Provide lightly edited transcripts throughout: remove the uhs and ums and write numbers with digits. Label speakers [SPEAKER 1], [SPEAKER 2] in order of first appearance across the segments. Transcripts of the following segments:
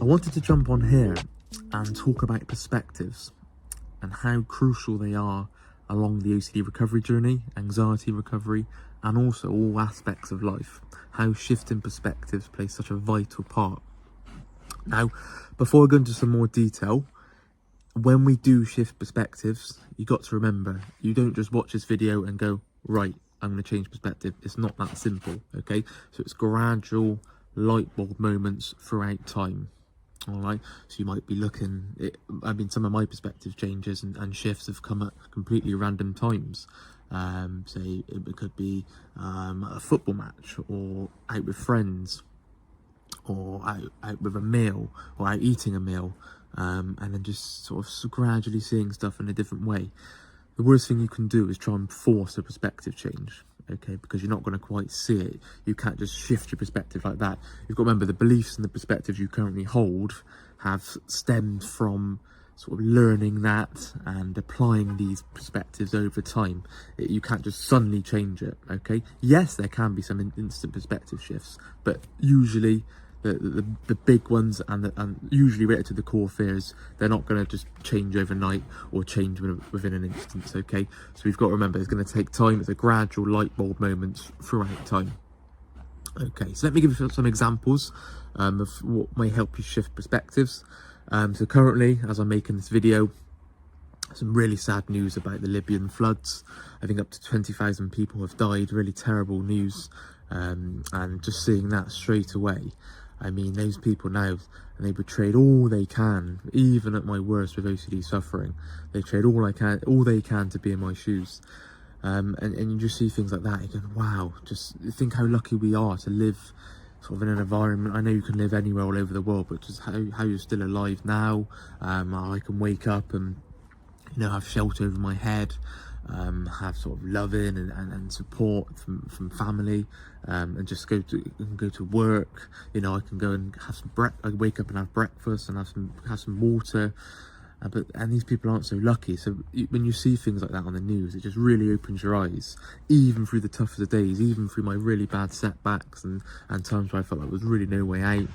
[SPEAKER 1] I wanted to jump on here and talk about perspectives and how crucial they are along the OCD recovery journey, anxiety recovery, and also all aspects of life. How shifting perspectives plays such a vital part. Now, before I go into some more detail, when we do shift perspectives, you got to remember, you don't just watch this video and go, right, I'm going to change perspective. It's not that simple, okay? So it's gradual light bulb moments throughout time. All right, so you might be looking some of my perspective changes and shifts have come at completely random times. Say it could be a football match, or out with friends, or out with a meal, or out eating a meal, and then just sort of gradually seeing stuff in a different way. The worst thing you can do is try and force a perspective change, okay, because you're not going to quite see it. You can't just shift your perspective like that. You've got to remember the beliefs and the perspectives you currently hold have stemmed from sort of learning that and applying these perspectives over time. You can't just suddenly change it, okay? Yes, there can be some instant perspective shifts, but usually the big ones and usually related to the core fears, they're not going to just change overnight or change within an instant, okay? So we've got to remember it's going to take time. It's a gradual light bulb moments throughout time. Okay, so let me give you some examples of what may help you shift perspectives. So currently, as I'm making this video, some really sad news about the Libyan floods. I think up to 20,000 people have died. Really terrible news, and just seeing that straight away, I mean, those people now, and they betrayed all they can, even at my worst with OCD suffering. They trade all they can to be in my shoes. And you just see things like that, you go, wow, just think how lucky we are to live sort of in an environment. I know you can live anywhere all over the world, but just how you're still alive now. I can wake up and, you know, have shelter over my head, have sort of loving and support from family, and just go to work. You know, I can go and have some I wake up and have breakfast and have some water. And these people aren't so lucky. So when you see things like that on the news, it just really opens your eyes, even through the toughest of days, even through my really bad setbacks and times where I felt like there was really no way out.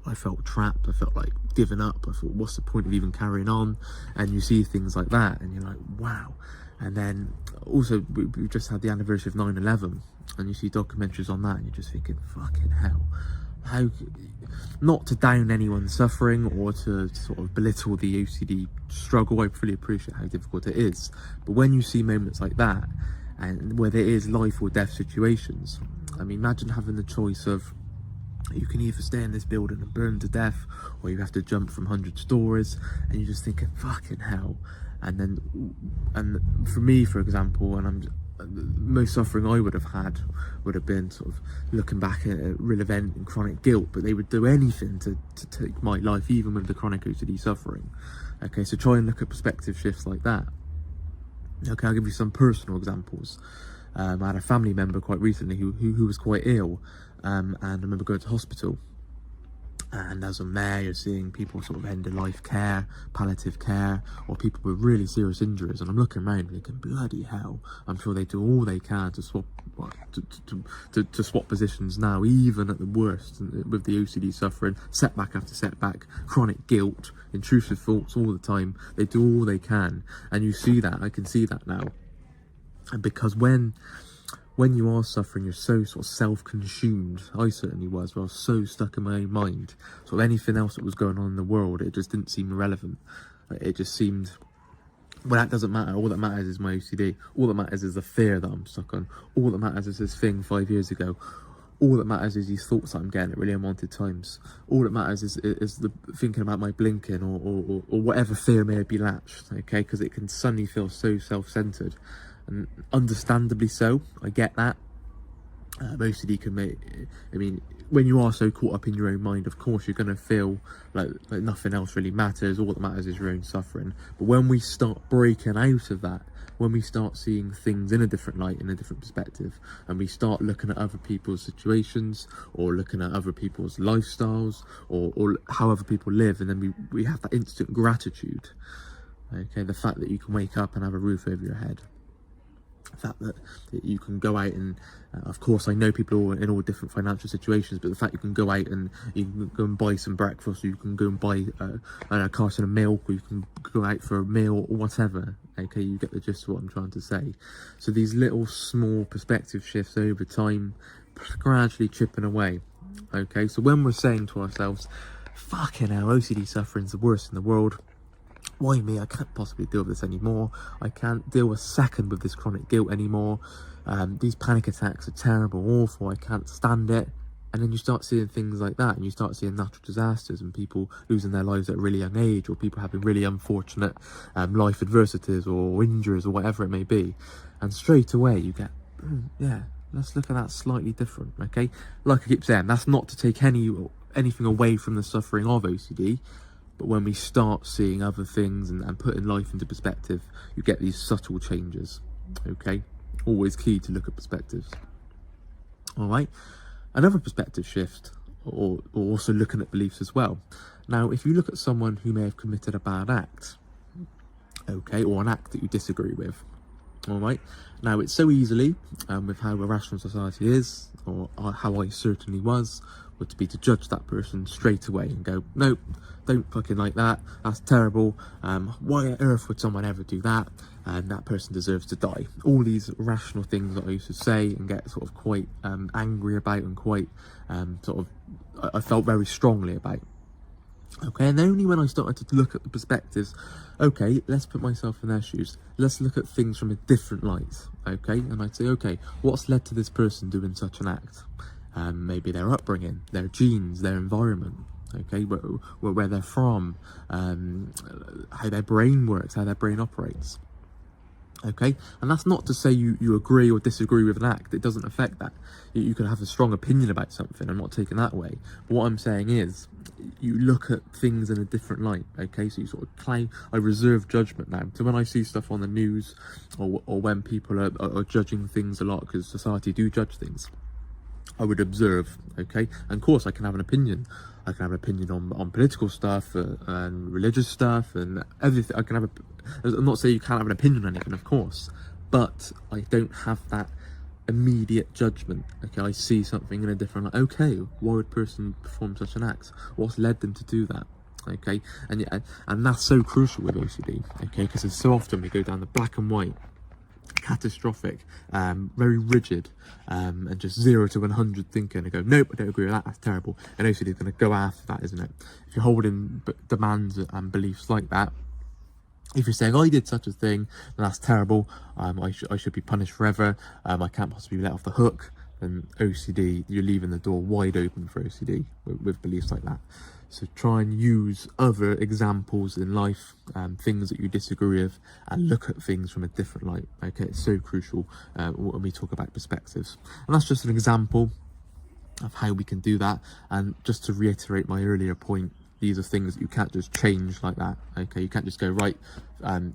[SPEAKER 1] I felt trapped. I felt like giving up. I thought, what's the point of even carrying on? And you see things like that and you're like, wow. And then also we just had the anniversary of 9/11, and you see documentaries on that and you're just thinking, fucking hell. How, not to down anyone's suffering or to sort of belittle the OCD struggle, I fully appreciate how difficult it is, but when you see moments like that, and where there is life or death situations, I mean, imagine having the choice of, you can either stay in this building and burn to death, or you have to jump from 100 stories, and you're just thinking, fucking hell. And for me, for example, and most suffering I would have had would have been sort of looking back at a real event and chronic guilt, but they would do anything to take my life, even with the chronic OCD suffering. Okay, so try and look at perspective shifts like that. Okay, I'll give you some personal examples. I had a family member quite recently who was quite ill, and I remember going to hospital. And as I'm there, you're seeing people sort of end of life care, palliative care, or people with really serious injuries. And I'm looking around thinking, bloody hell, I'm sure they do all they can to swap to swap positions now, even at the worst, with the OCD suffering, setback after setback, chronic guilt, intrusive thoughts all the time. They do all they can. And you see that, I can see that now. And because when you are suffering, you're so sort of self-consumed. I certainly was, where I was so stuck in my own mind. So anything else that was going on in the world, it just didn't seem relevant. It just seemed, well, that doesn't matter. All that matters is my OCD. All that matters is the fear that I'm stuck on. All that matters is this thing 5 years ago. All that matters is these thoughts that I'm getting at really unwanted times. All that matters is the thinking about my blinking or whatever fear may be latched, okay? Because it can suddenly feel so self-centered. And understandably so, I get that. OCD can make, I mean, when you are so caught up in your own mind, of course you're going to feel like nothing else really matters. All that matters is your own suffering. But when we start breaking out of that, when we start seeing things in a different light, in a different perspective, and we start looking at other people's situations, or looking at other people's lifestyles, or how other people live, and then we have that instant gratitude. Okay, the fact that you can wake up and have a roof over your head. The fact that you can go out and, of course, I know people are in all different financial situations, but the fact you can go out and you can go and buy some breakfast, or you can go and buy a carton of milk, or you can go out for a meal, or whatever. Okay, you get the gist of what I'm trying to say. So these little small perspective shifts over time, gradually chipping away. Okay, so when we're saying to ourselves, fucking hell, OCD suffering's the worst in the world, why me? I can't possibly deal with this anymore. I can't deal a second with this chronic guilt anymore. These panic attacks are terrible, awful. I can't stand it. And then you start seeing things like that, and you start seeing natural disasters and people losing their lives at a really young age, or people having really unfortunate life adversities or injuries or whatever it may be. And straight away you get, yeah, let's look at that slightly different, okay? Like I keep saying, that's not to take anything away from the suffering of OCD. But when we start seeing other things and putting life into perspective, you get these subtle changes, okay? Always key to look at perspectives. All right? Another perspective shift, or also looking at beliefs as well. Now, if you look at someone who may have committed a bad act, okay, or an act that you disagree with, all right? Now, it's so easily, with how a rational society is, or how I certainly was, would be to judge that person straight away and go, nope, don't fucking like that, that's terrible, why on earth would someone ever do that, and that person deserves to die. All these rational things that I used to say and get sort of quite angry about, and quite I felt very strongly about. Okay, and only when I started to look at the perspectives, okay, let's put myself in their shoes, let's look at things from a different light, okay, and I'd say, okay, what's led to this person doing such an act? Maybe their upbringing, their genes, their environment, okay, where they're from, how their brain works, how their brain operates. Okay, and that's not to say you agree or disagree with an act. It doesn't affect that. You can have a strong opinion about something. I'm not taking that away. But what I'm saying is, you look at things in a different light. Okay, so you sort of claim, I reserve judgment now. So when I see stuff on the news, or when people are judging things a lot, because society do judge things, I would observe, okay? And of course I can have an opinion. I can have an opinion on political stuff and religious stuff and everything. I'm not saying you can't have an opinion on anything, of course, but I don't have that immediate judgment. Okay, I see something in a different light. Okay, why would a person perform such an act? What's led them to do that? Okay, and that's so crucial with OCD, okay, because so often we go down the black and white, catastrophic, very rigid, and just 0 to 100 thinking and go, nope, I don't agree with that, that's terrible. And OCD is going to go after that, isn't it? If you're holding demands and beliefs like that, if you're saying, I did such a thing, then that's terrible, I should be punished forever, I can't possibly be let off the hook, then OCD, you're leaving the door wide open for OCD with beliefs like that. So try and use other examples in life, things that you disagree with, and look at things from a different light. Okay, it's so crucial when we talk about perspectives. And that's just an example of how we can do that. And just to reiterate my earlier point, these are things that you can't just change like that. Okay, you can't just go, right,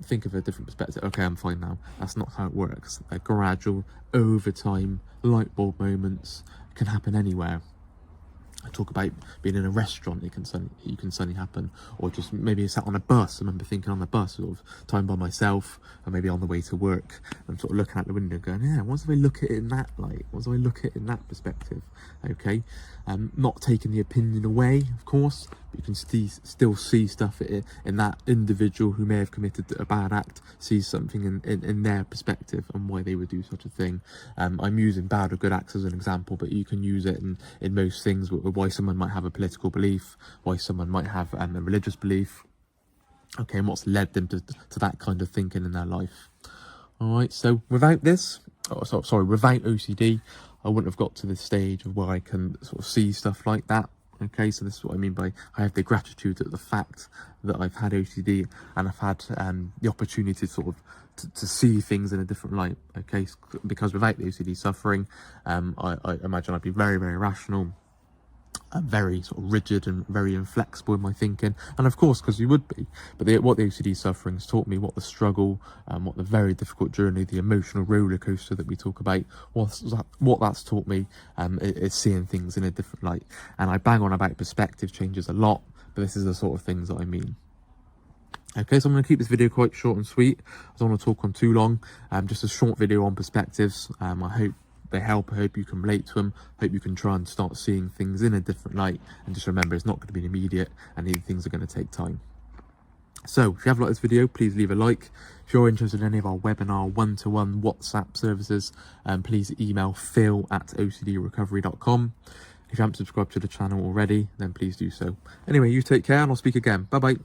[SPEAKER 1] think of a different perspective, okay, I'm fine now. That's not how it works. They're gradual, over time, light bulb moments, can happen anywhere. I talk about being in a restaurant, it can suddenly happen, or just maybe sat on a bus. I remember thinking on the bus, sort of time by myself, or maybe on the way to work, I'm sort of looking out the window going, yeah, once I look at it in that light, once I look at it in that perspective, okay, not taking the opinion away, of course, but you can still see stuff in that individual who may have committed a bad act, sees something in their perspective and why they would do such a thing. I'm using bad or good acts as an example, but you can use it in most things, why someone might have a political belief, why someone might have a religious belief, okay, and what's led them to that kind of thinking in their life. All right, so without this, without OCD, I wouldn't have got to this stage of where I can sort of see stuff like that. Okay, so this is what I mean by I have the gratitude at the fact that I've had OCD and I've had the opportunity to see things in a different light. Okay, because without the OCD suffering, I imagine I'd be very, very rational, very sort of rigid and very inflexible in my thinking, and of course, because you would be. But what the OCD suffering has taught me, what the struggle, what the very difficult journey, the emotional roller coaster that we talk about, what that's taught me is seeing things in a different light. And I bang on about perspective changes a lot, but this is the sort of things that I mean. Okay, so I'm going to keep this video quite short and sweet. I don't want to talk on too long. Just a short video on perspectives. I hope they help. I hope you can relate to them. I hope you can try and start seeing things in a different light. And just remember, it's not going to be immediate, and these things are going to take time. So if you have liked this video, please leave a like. If you're interested in any of our webinar one-to-one WhatsApp services, please email phil@ocdrecovery.com. If you haven't subscribed to the channel already, then please do so. Anyway, you take care, and I'll speak again. Bye bye.